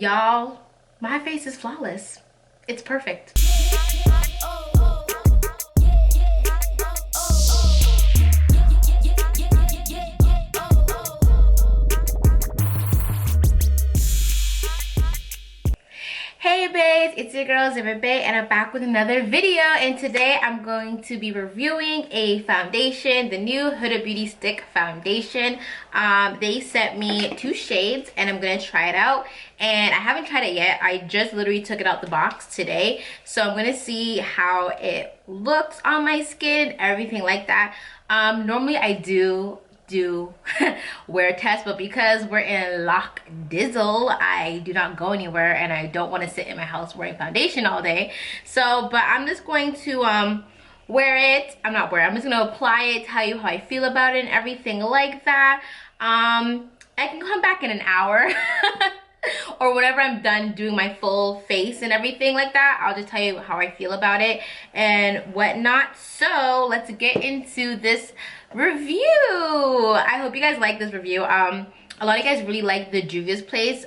Y'all, my face is flawless. It's perfect. Hey babes, it's your girl Zimmer Bay and I'm back with another video, and today I'm going to be reviewing a foundation, the new Huda Beauty Stick Foundation. They sent me 2 shades and I'm gonna try it out, and I haven't tried it yet. I just literally took it out the box today, so I'm gonna see how it looks on my skin, everything like that. Normally I do wear tests, but because we're in lock dizzle, I do not go anywhere and I don't want to sit in my house wearing foundation all day. So but I'm just going to wear it. I'm just gonna apply it, tell you how I feel about it and everything like that. I can come back in an hour or whenever I'm done doing my full face and everything like that. I'll just tell you how I feel about it and whatnot. So let's get into this review. I hope you guys like this review. A lot of you guys really like the Juvia's Place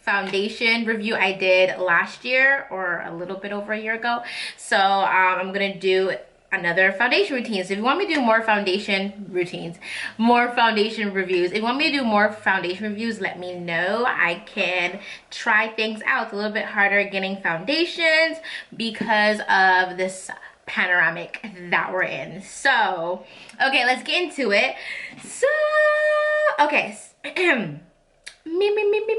foundation review I did last year, or a little bit over a year ago. So I'm gonna do another foundation routine. So if you want me to do more foundation routines, more foundation reviews, if you want me to do more foundation reviews, let me know. I can try things out. It's a little bit harder getting foundations because of this panoramic that we're in. So okay, let's get into it. So okay.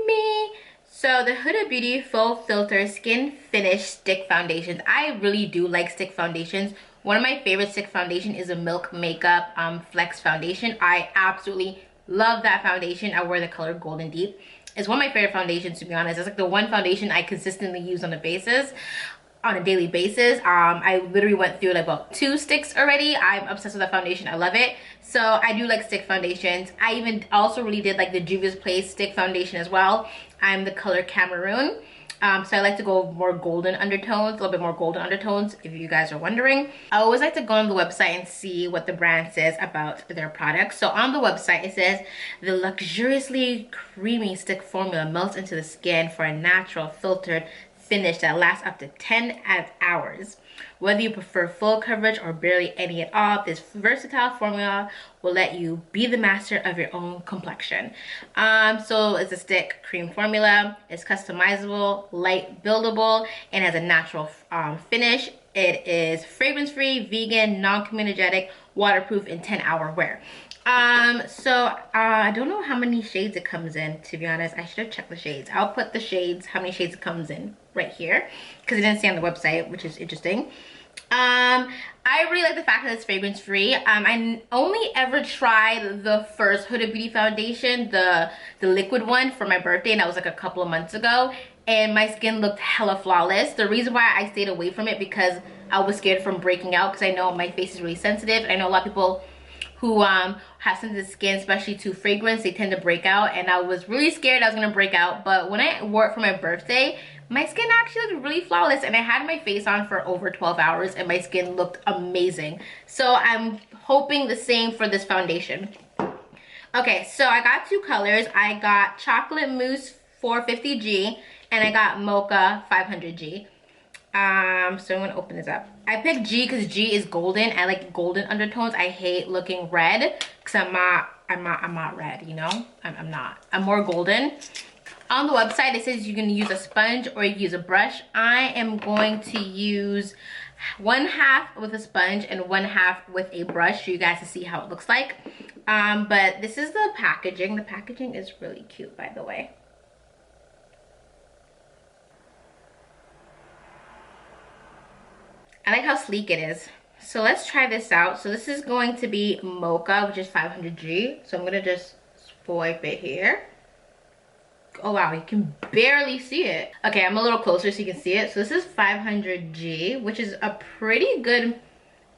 me. So the Huda Beauty Faux Filter Skin Finish Stick Foundations. I really do like stick foundations. One of my favorite stick foundation is a Milk Makeup Flex Foundation. I absolutely love that foundation. I wear the color Golden Deep. It's one of my favorite foundations, to be honest. It's like the one foundation I consistently use on a daily basis. I literally went through like about 2 sticks already. I'm obsessed with that foundation. I love it. So I do like stick foundations. I even also really did like the Juvia's Place stick foundation as well. I'm the color Cameroon. So I like to go more golden undertones, a little bit more golden undertones, if you guys are wondering. I always like to go on the website and see what the brand says about their products. So on the website, it says, the luxuriously creamy stick formula melts into the skin for a natural filtered finish that lasts up to 10 hours. Whether you prefer full coverage or barely any at all, this versatile formula will let you be the master of your own complexion. So it's a stick cream formula. It's customizable, light buildable, and has a natural finish. It is fragrance-free, vegan, non-comedogenic, waterproof, and 10-hour wear. I don't know how many shades it comes in, to be honest. I should have checked the shades. I'll put the shades, how many shades it comes in right here, because it didn't say on the website, which is interesting. I really like the fact that it's fragrance free. I only ever tried the first Huda Beauty foundation, the liquid one, for my birthday, and that was like a couple of months ago, and my skin looked hella flawless. The reason why I stayed away from it, because I was scared from breaking out, because I know my face is really sensitive. I know a lot of people who have sensitive skin, especially to fragrance, they tend to break out, and I was really scared I was gonna break out. But when I wore it for my birthday, my skin actually looked really flawless, and I had my face on for over 12 hours and my skin looked amazing. So I'm hoping the same for this foundation. Okay, so I got 2 colors. I got Chocolate Mousse 450G and I got Mocha 500G. So I'm gonna open this up. I picked G because G is golden. I like golden undertones. I hate looking red because I'm not red, you know? I'm not. I'm more golden. On the website, it says you can use a sponge or you can use a brush. I am going to use 1/2 with a sponge and 1/2 with a brush for you guys to see how it looks like. But this is the packaging. The packaging is really cute, by the way. I like how sleek it is. So let's try this out. So this is going to be Mocha, which is 500G. So I'm gonna just swipe it here. Oh wow, you can barely see it. Okay, I'm a little closer so you can see it. So this is 500G, which is a pretty good,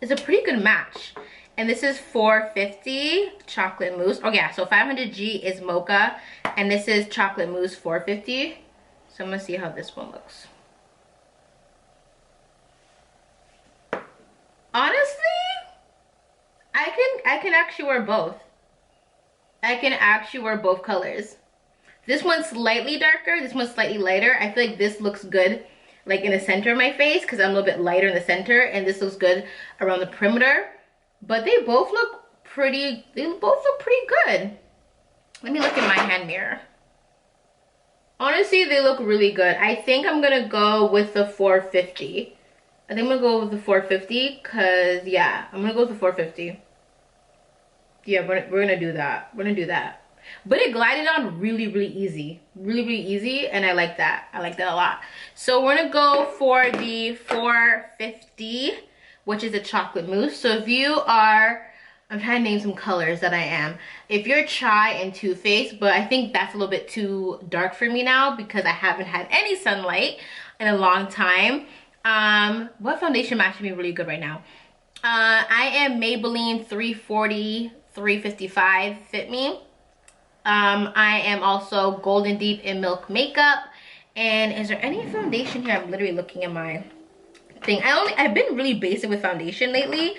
it's a pretty good match. And this is 450 Chocolate Mousse. Oh yeah, so 500G is Mocha, and this is Chocolate Mousse 450. So I'm gonna see how this one looks. Honestly, I can actually wear both. I can actually wear both colors. This one's slightly darker, this one's slightly lighter. I feel like this looks good like in the center of my face because I'm a little bit lighter in the center, and this looks good around the perimeter. But they both look pretty good. Let me look in my hand mirror. Honestly, they look really good. I think I'm gonna go with the 450. I think I'm gonna go with the 450 because yeah, I'm gonna go with the 450. Yeah, we're gonna do that. We're gonna do that. But it glided on really easy. Really easy, and I like that. I like that a lot. So we're gonna go for the 450, which is a chocolate mousse. So if you are, I'm trying to name some colors that I am. If you're Chai and Too Faced, but I think that's a little bit too dark for me now because I haven't had any sunlight in a long time. What foundation matches me really good right now? I am Maybelline 340, 355 Fit Me. I am also Golden Deep in Milk Makeup. And is there any foundation here? I'm literally looking at my thing. I've been really basic with foundation lately.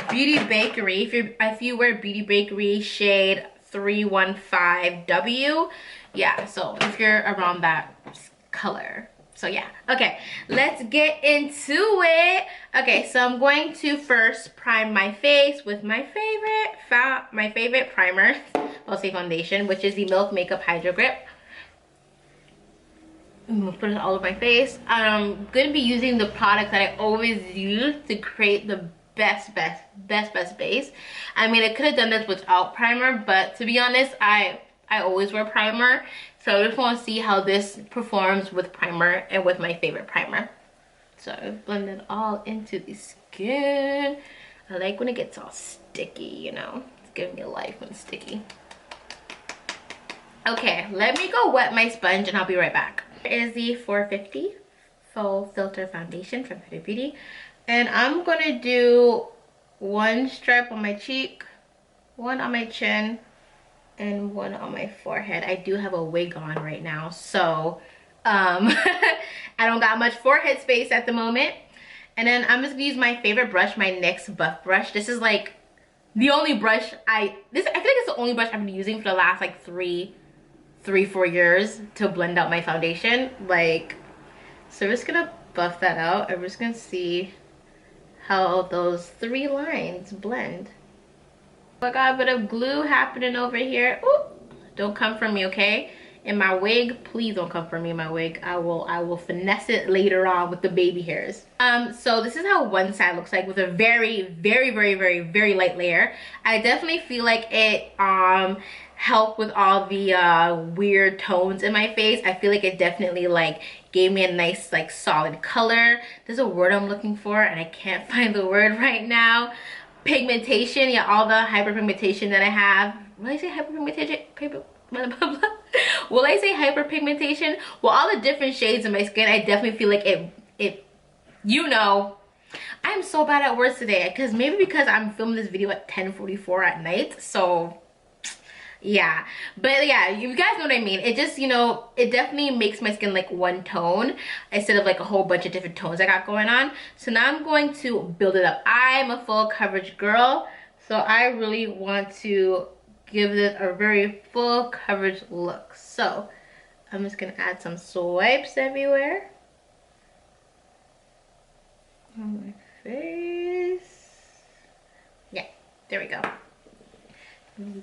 Beauty Bakery. If you wear Beauty Bakery shade 315W, yeah. So if you're around that color. So yeah, okay, let's get into it. Okay, so I'm going to first prime my face with my favorite primer, I'll say foundation, which is the Milk Makeup Hydro Grip. I'm gonna put it all over my face. I'm gonna be using the product that I always use to create the best base. I mean, I could have done this without primer, but to be honest, I always wear primer. So I just want to see how this performs with primer and with my favorite primer. So blend it all into the skin. I like when it gets all sticky, you know. It's giving me life when it's sticky. Okay, let me go wet my sponge and I'll be right back. Here is the 450 Faux Filter Foundation from Huda Beauty. And I'm going to do one stripe on my cheek, one on my chin, and one on my forehead. I do have a wig on right now, so I don't got much forehead space at the moment. And then I'm just gonna use my favorite brush, my NYX Buff Brush. This is like the only brush I feel like it's the only brush I've been using for the last like 4 years to blend out my foundation. Like, so we're just gonna buff that out and we're just gonna see how those 3 lines blend. I got a bit of glue happening over here. Ooh, don't come for me, okay? In my wig, please don't come for me in my wig. I will finesse it later on with the baby hairs. So this is how one side looks like with a very light layer. I definitely feel like it helped with all the weird tones in my face. I feel like it definitely like gave me a nice like solid color. There's a word I'm looking for and I can't find the word right now. Pigmentation, yeah, all the hyperpigmentation that I have. Will I say hyperpigmentation? Will I say hyperpigmentation? Well, all the different shades in my skin, I definitely feel like it you know. I'm so bad at words today because I'm filming this video at 10:44 at night, so yeah. But yeah, you guys know what I mean. It just, you know, it definitely makes my skin like one tone instead of like a whole bunch of different tones I got going on. So now I'm going to build it up. I'm a full coverage girl, so I really want to give this a very full coverage look. So I'm just gonna add some swipes everywhere on my face. Yeah, there we go.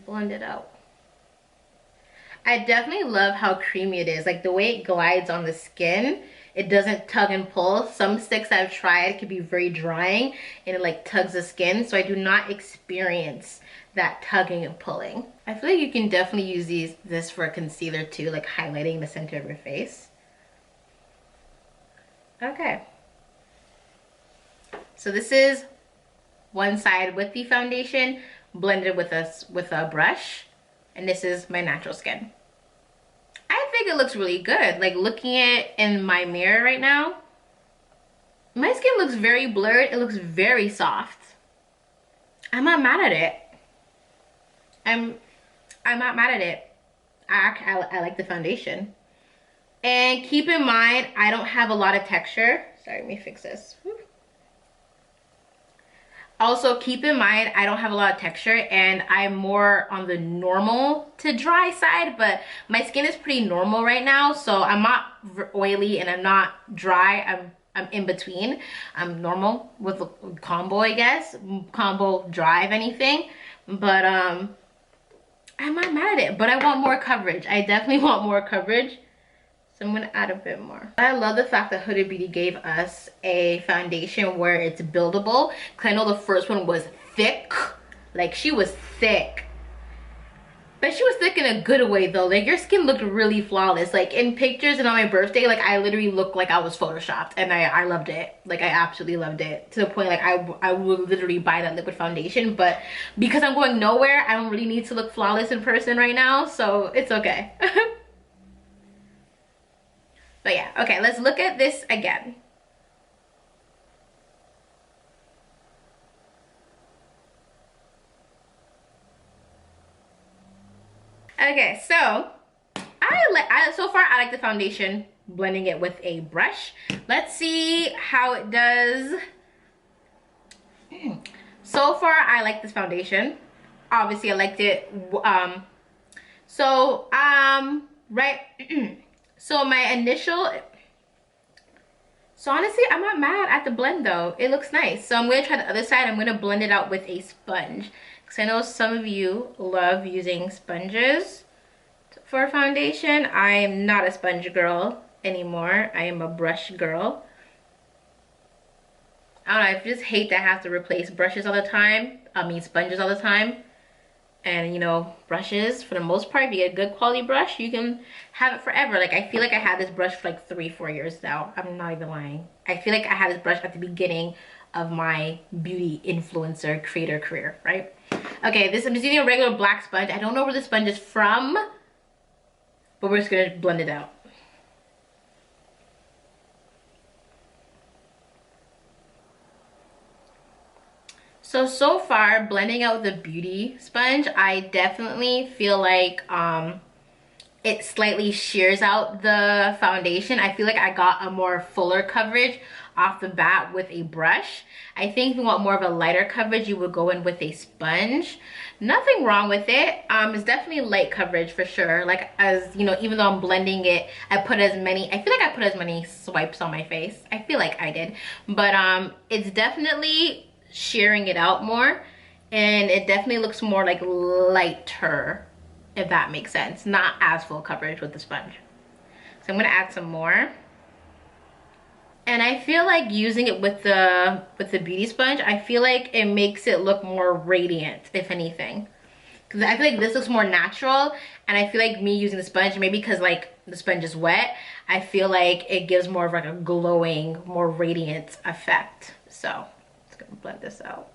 Blend it out. I definitely love how creamy it is. Like the way it glides on the skin, it doesn't tug and pull. Some sticks I've tried can be very drying and it like tugs the skin, so I do not experience that tugging and pulling. I feel like you can definitely use this for a concealer too, like highlighting the center of your face. Okay. So this is one side with the foundation blended with a brush, and this is my natural skin. I think it looks really good. Like looking at it in my mirror right now, my skin looks very blurred. It looks very soft. I'm not mad at it. I'm not mad at it. I like the foundation. And keep in mind, I don't have a lot of texture. Sorry, let me fix this. Also, keep in mind, I don't have a lot of texture and I'm more on the normal to dry side, but my skin is pretty normal right now. So I'm not oily and I'm not dry. I'm in between. I'm normal with a combo, I guess. Combo dry, if anything. But I'm not mad at it, but I want more coverage. I definitely want more coverage. So I'm gonna add a bit more. I love the fact that Huda Beauty gave us a foundation where it's buildable. Cause I know the first one was thick. Like she was thick. But she was thick in a good way though. Like your skin looked really flawless. Like in pictures and on my birthday, like I literally looked like I was photoshopped. And I loved it. Like I absolutely loved it. To the point like I would literally buy that liquid foundation. But because I'm going nowhere, I don't really need to look flawless in person right now. So it's okay. But yeah, okay, let's look at this again. Okay, so so far I like the foundation, blending it with a brush. Let's see how it does. So far I like this foundation. Obviously I liked it. Right. So my initial, so honestly, I'm not mad at the blend though. It looks nice. So I'm gonna try the other side. I'm gonna blend it out with a sponge. Because I know some of you love using sponges for foundation. I am not a sponge girl anymore. I am a brush girl. I don't know, I just hate that I have to replace brushes all the time. I mean sponges all the time. And you know, brushes, for the most part, if you get a good quality brush, you can have it forever. Like I feel like I had this brush for like 3-4 years now. I'm not even lying. I feel like I had this brush at the beginning of my beauty influencer creator career, right? Okay, I'm just using a regular black sponge. I don't know where the sponge is from, but we're just gonna blend it out. So far, blending out the beauty sponge, I definitely feel like it slightly shears out the foundation. I feel like I got a more fuller coverage off the bat with a brush. I think if you want more of a lighter coverage, you would go in with a sponge. Nothing wrong with it. It's definitely light coverage for sure. Like, as you know, even though I'm blending it, I feel like I put as many swipes on my face. I feel like I did. But it's definitely shearing it out more, and it definitely looks more like lighter, if that makes sense. Not as full coverage with the sponge. So I'm gonna add some more. And I feel like using it with the beauty sponge, I feel like it makes it look more radiant, if anything. Because I feel like this looks more natural, and I feel like me using the sponge, maybe because like the sponge is wet, I feel like it gives more of like a glowing, more radiant effect. So gonna blend this out.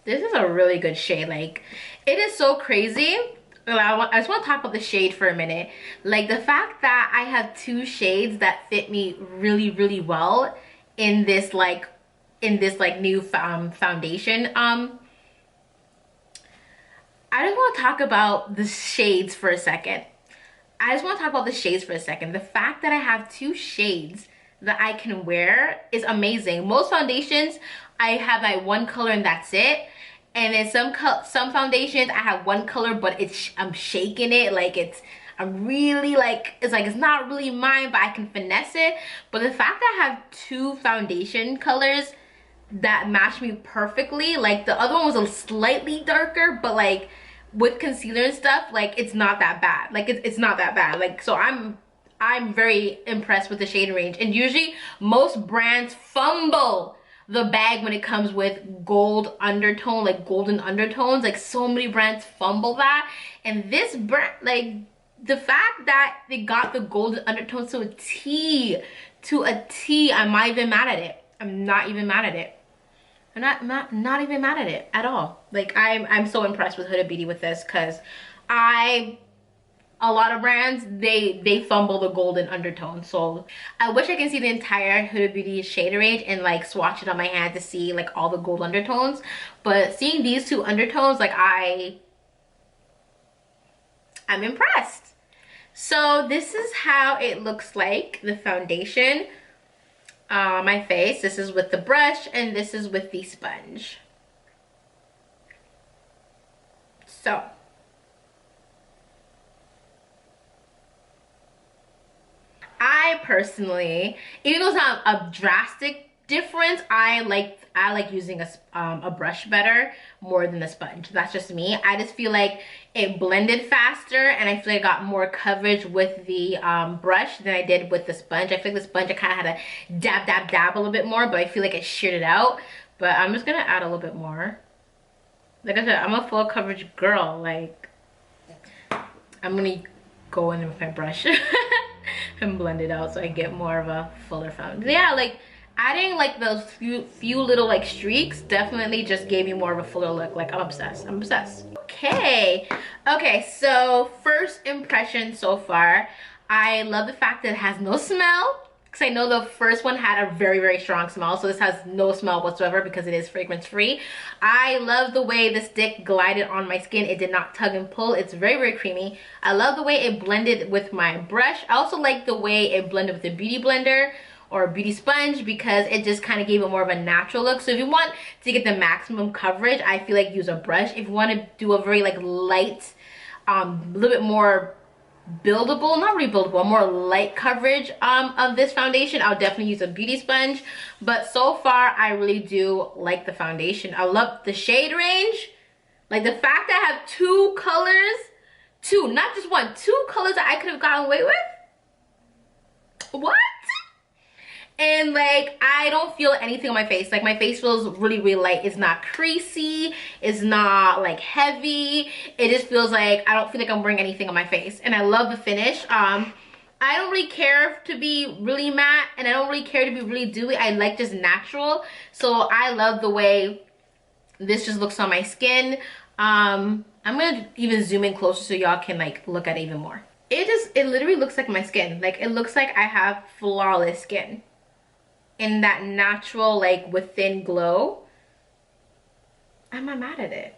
This is a really good shade. Like, it is so crazy. I just want to talk about the shade for a minute. Like the fact that I have 2 shades that fit me really, really well in this like new foundation. I just want to talk about the shades for a second. The fact that I have 2 shades that I can wear is amazing. Most foundations, I have like one color and that's it. And then some foundations, I have one color, but I'm shaking it. Like I'm really like, it's not really mine, but I can finesse it. But the fact that I have 2 foundation colors that match me perfectly, like the other one was a slightly darker, but like with concealer and stuff, like it's not that bad. Like it's not that bad. Like, so I'm very impressed with the shade range. And usually most brands fumble the bag when it comes with gold undertone, like golden undertones. Like so many brands fumble that. And this brand, like the fact that they got the golden undertones to a T, I'm not even mad at it. I'm not even mad at it. I'm not even mad at it at all. Like I'm so impressed with Huda Beauty with this, because a lot of brands, they fumble the golden undertone. So I wish I can see the entire Huda Beauty shade range and like swatch it on my hand to see like all the gold undertones. But seeing these 2 undertones, like I'm impressed. So this is how it looks like, the foundation. my face. This is with the brush and this is with the sponge. So I personally, even though it's not a drastic difference, I like using a brush better more than the sponge. That's just me. I just feel like it blended faster, and I feel like I got more coverage with the brush than I did with the sponge. I feel like the sponge I kind of had to dab a little bit more, but I feel like it sheared it out. But I'm just gonna add a little bit more. Like I said, I'm a full coverage girl. Like, I'm gonna go in with my brush and blend it out so I get more of a fuller foundation. Yeah, like adding like those few little like streaks definitely just gave me more of a fuller look. Like, I'm obsessed. I'm obsessed. Okay, so first impression so far, I love the fact that it has no smell, because I know the first one had a very strong smell, so this has no smell whatsoever because it is fragrance free. I love the way the stick glided on my skin. It did not tug and pull. It's very creamy. I love the way it blended with my brush. I also like the way it blended with the beauty blender or beauty sponge, because it just kind of gave it more of a natural look. So if you want to get the maximum coverage, I feel like use a brush. If you want to do a very like light, a little bit more buildable, not really buildable, more light coverage of this foundation, I'll definitely use a beauty sponge. But so far I really do like the foundation. I love the shade range. Like the fact that I have two colors, not just one, two colors that I could have gotten away with. What? And like, I don't feel anything on my face. Like, my face feels really light. It's not creasy, it's not like heavy. It just feels like I don't feel like I'm wearing anything on my face. And I love the finish. I don't really care to be really matte, and I don't really care to be really dewy. I like just natural. So I love the way this just looks on my skin. I'm gonna even zoom in closer so y'all can like look at it even more. It literally looks like my skin. Like, it looks like I have flawless skin in that natural, like, within glow. I'm not mad at it.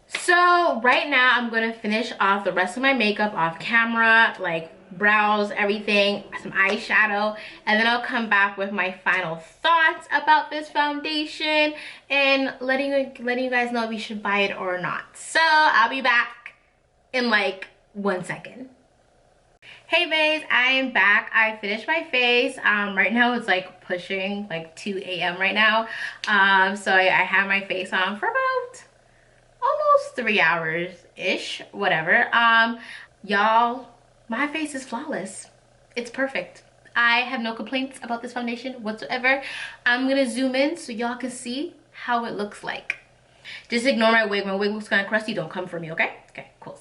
So right now I'm gonna finish off the rest of my makeup off camera, like brows, everything, some eyeshadow, and then I'll come back with my final thoughts about this foundation and letting you guys know if you should buy it or not. So I'll be back in like 1 second. Hey babes, I am back. I finished my face. Right now it's like pushing like 2 a.m. right now. So I had my face on for about almost 3 hours ish, whatever. Y'all, my face is flawless. It's perfect. I have no complaints about this foundation whatsoever. I'm gonna zoom in so y'all can see how it looks like. Just ignore my wig. My wig looks kind of crusty. Don't come for me, okay? Okay, cool.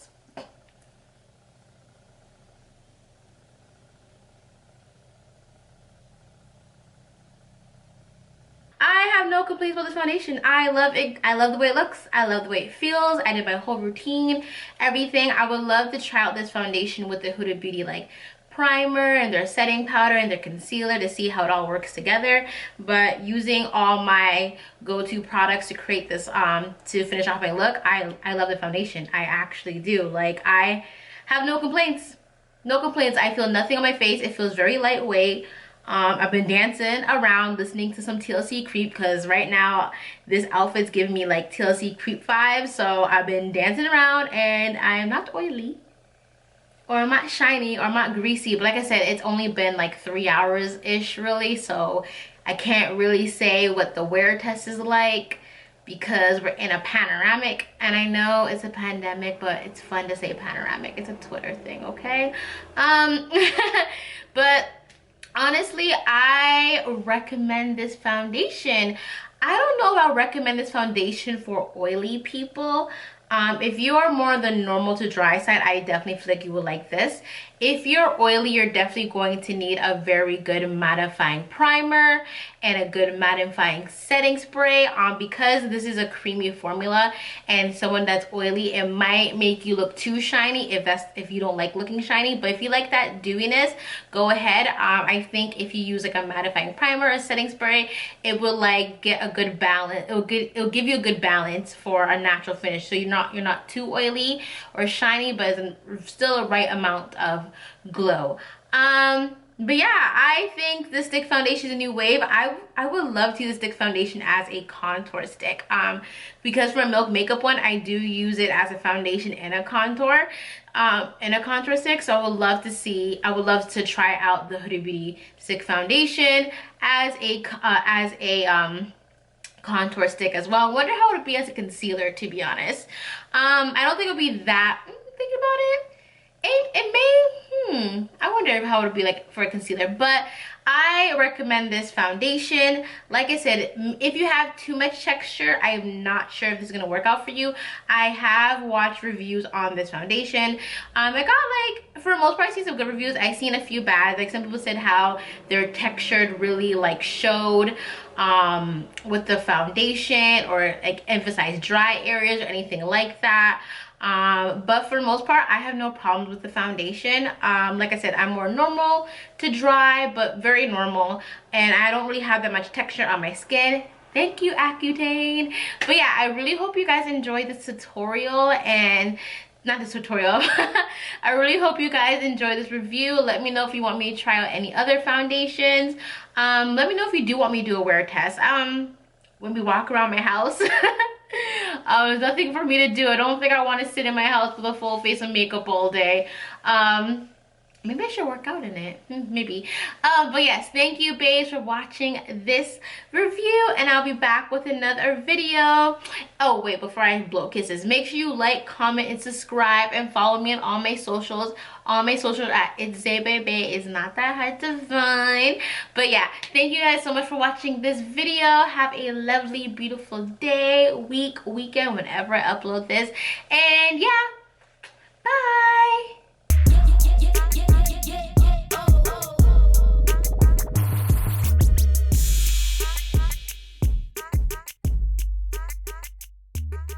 I have no complaints about this foundation. I love it. I love the way it looks. I love the way it feels. I did my whole routine, everything. I would love to try out this foundation with the Huda Beauty like primer and their setting powder and their concealer to see how it all works together. But using all my go-to products to create this to finish off my look, I love the foundation. I actually do. Like, I have no complaints. No complaints. I feel nothing on my face. It feels very lightweight. I've been dancing around listening to some TLC Creep, because right now this outfit's giving me like TLC Creep vibes. So I've been dancing around, and I am not oily, or I'm not shiny, or I'm not greasy. But like I said, it's only been like 3 hours ish really, so I can't really say what the wear test is like, because we're in a panoramic, and I know it's a pandemic, but it's fun to say panoramic. It's a Twitter thing, okay? But honestly, I recommend this foundation. I don't know if I'll recommend this foundation for oily people. If you are more the normal to dry side, I definitely feel like you would like this. If you're oily, you're definitely going to need a very good mattifying primer and a good mattifying setting spray. Because this is a creamy formula, and someone that's oily, it might make you look too shiny if you don't like looking shiny. But if you like that dewiness, go ahead. I think if you use like a mattifying primer or setting spray, it will like get a good balance. It'll give you a good balance for a natural finish. So you're not too oily or shiny, but it's still a right amount of glow. But yeah, I think the stick foundation is a new wave. I would love to use the stick foundation as a contour stick. Because for a Milk Makeup one, I do use it as a foundation and a contour. And a contour stick. So I would love to try out the Huda Beauty stick foundation as a contour stick as well. I wonder how it would be as a concealer, to be honest. I don't think it would be that, think about it. It may, I wonder how it would be like for a concealer, but I recommend this foundation. Like I said, if you have too much texture, I am not sure if this is gonna work out for you. I have watched reviews on this foundation. I got like, for the most part, I see some good reviews. I seen a few bad. Like some people said how their texture really like showed with the foundation, or like emphasized dry areas or anything like that. But for the most part, I have no problems with the foundation. Like I said, I'm more normal to dry, but very normal, and I don't really have that much texture on my skin. Thank you, Accutane. But yeah, I really hope you guys enjoyed this tutorial, and not this tutorial. I really hope you guys enjoy this review. Let me know if you want me to try out any other foundations. Let me know if you do want me to do a wear test. When we walk around my house. There's nothing for me to do. I don't think I want to sit in my house with a full face of makeup all day. Maybe I should work out in it. Maybe. But yes, thank you, babes, for watching this review, and I'll be back with another video. Oh, wait, before I blow kisses, make sure you like, comment, and subscribe, and follow me on all my socials. All my socials at It's Zay Baby. It's not that hard to find. But yeah, thank you guys so much for watching this video. Have a lovely, beautiful day, week, weekend, whenever I upload this. And yeah, bye.